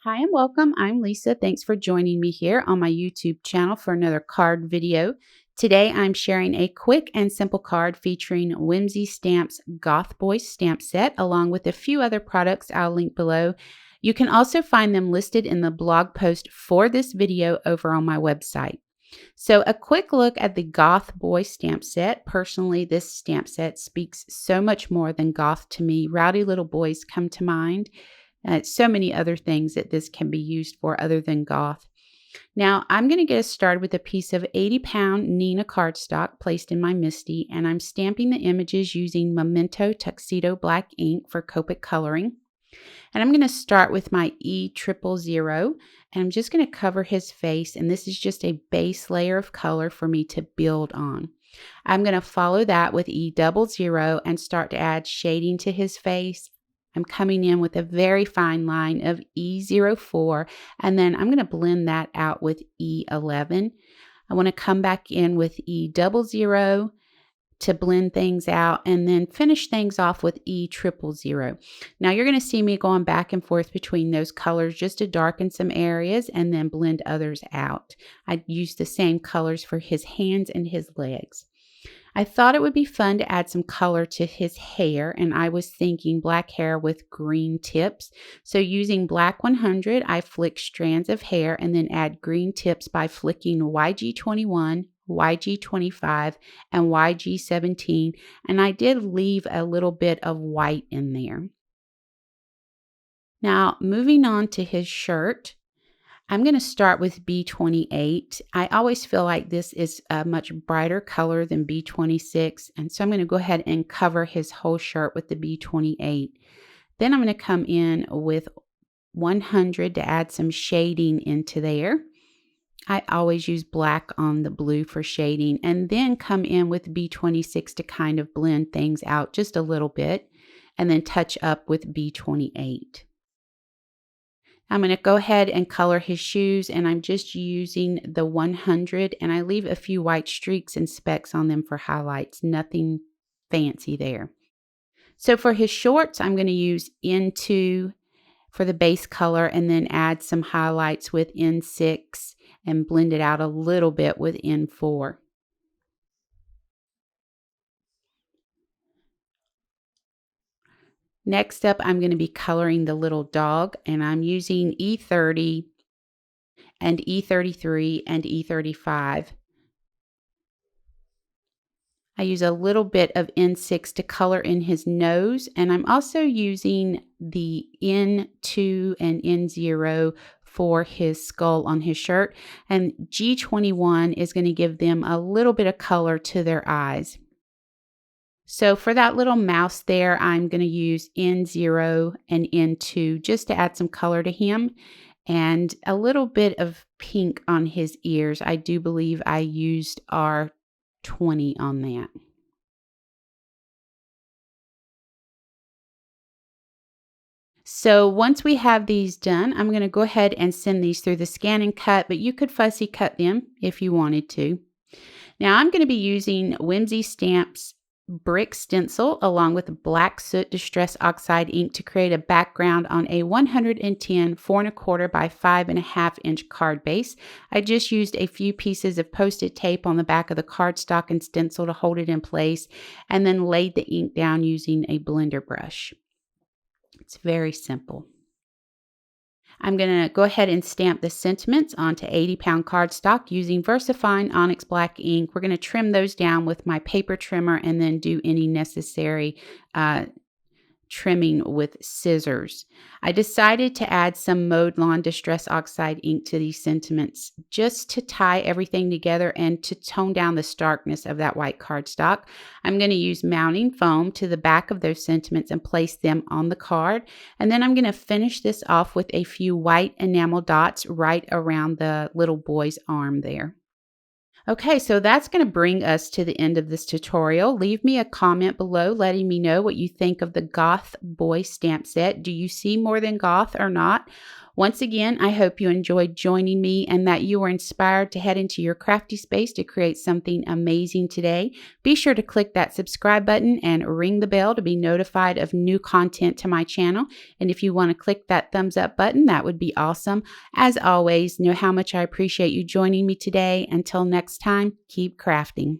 Hi and welcome. I'm Lisa. Thanks for joining me here on my YouTube channel for another card video. Today I'm sharing a quick and simple card featuring Whimsy Stamps Goth Boys stamp set along with a few other products I'll link below. You can also find them listed in the blog post for this video over on my website. So a quick look at the Goth Boy stamp set. Personally, this stamp set speaks so much more than goth to me. Rowdy little boys come to mind. So many other things that this can be used for other than goth. Now, I'm going to get us started with a piece of 80-pound Neenah cardstock placed in my MISTI, and I'm stamping the images using Memento Tuxedo Black ink for Copic coloring. And I'm going to start with my E000, and I'm just going to cover his face, and this is just a base layer of color for me to build on. I'm going to follow that with E00 and start to add shading to his face. I'm coming in with a very fine line of E04, and then I'm going to blend that out with E11. I want to come back in with E00 to blend things out and then finish things off with E000. Now you're going to see me going back and forth between those colors just to darken some areas and then blend others out. I use the same colors for his hands and his legs. I thought it would be fun to add some color to his hair, and I was thinking black hair with green tips. So using black 100, I flick strands of hair and then add green tips by flicking YG21, YG25, and YG17, and I did leave a little bit of white in there. Now, moving on to his shirt. I'm going to start with B28. I always feel like this is a much brighter color than B26, and so I'm going to go ahead and cover his whole shirt with the B28. Then I'm going to come in with 100 to add some shading into there. I always use black on the blue for shading, and then come in with B26 to kind of blend things out just a little bit, and then touch up with B28. I'm going to go ahead and color his shoes, and I'm just using the 100, and I leave a few white streaks and specks on them for highlights. Nothing fancy there. So for his shorts, I'm going to use N2 for the base color and then add some highlights with N6 and blend it out a little bit with N4. Next up, I'm going to be coloring the little dog, and I'm using E30 and E33 and E35. I use a little bit of N6 to color in his nose, and I'm also using the N2 and N0 for his skull on his shirt, and G21 is going to give them a little bit of color to their eyes. So for that little mouse there, I'm going to use N0 and N2 just to add some color to him, and a little bit of pink on his ears. I do believe I used R20 on that. So once we have these done, I'm going to go ahead and send these through the scan and cut, but you could fussy cut them if you wanted to. Now I'm going to be using Whimsy Stamps BLICK stencil along with black soot distress oxide ink to create a background on a 110 4¼ by 5½ inch card base. I just used a few pieces of Post-it tape on the back of the cardstock and stencil to hold it in place, and then laid the ink down using a blender brush. It's very simple. I'm going to go ahead and stamp the sentiments onto 80-pound cardstock using VersaFine Onyx Black ink. We're going to trim those down with my paper trimmer and then do any necessary trimming with scissors. I decided to add some Mowed Lawn Distress Oxide ink to these sentiments just to tie everything together and to tone down the starkness of that white cardstock. I'm going to use mounting foam to the back of those sentiments and place them on the card. And then I'm going to finish this off with a few white enamel dots right around the little boy's arm there. Okay, so that's going to bring us to the end of this tutorial. Leave me a comment below letting me know what you think of the Goth Boy stamp set. Do you see more than goth or not? Once again, I hope you enjoyed joining me and that you were inspired to head into your crafty space to create something amazing today. Be sure to click that subscribe button and ring the bell to be notified of new content to my channel. And if you want to click that thumbs up button, that would be awesome. As always, know how much I appreciate you joining me today. Until next time, keep crafting.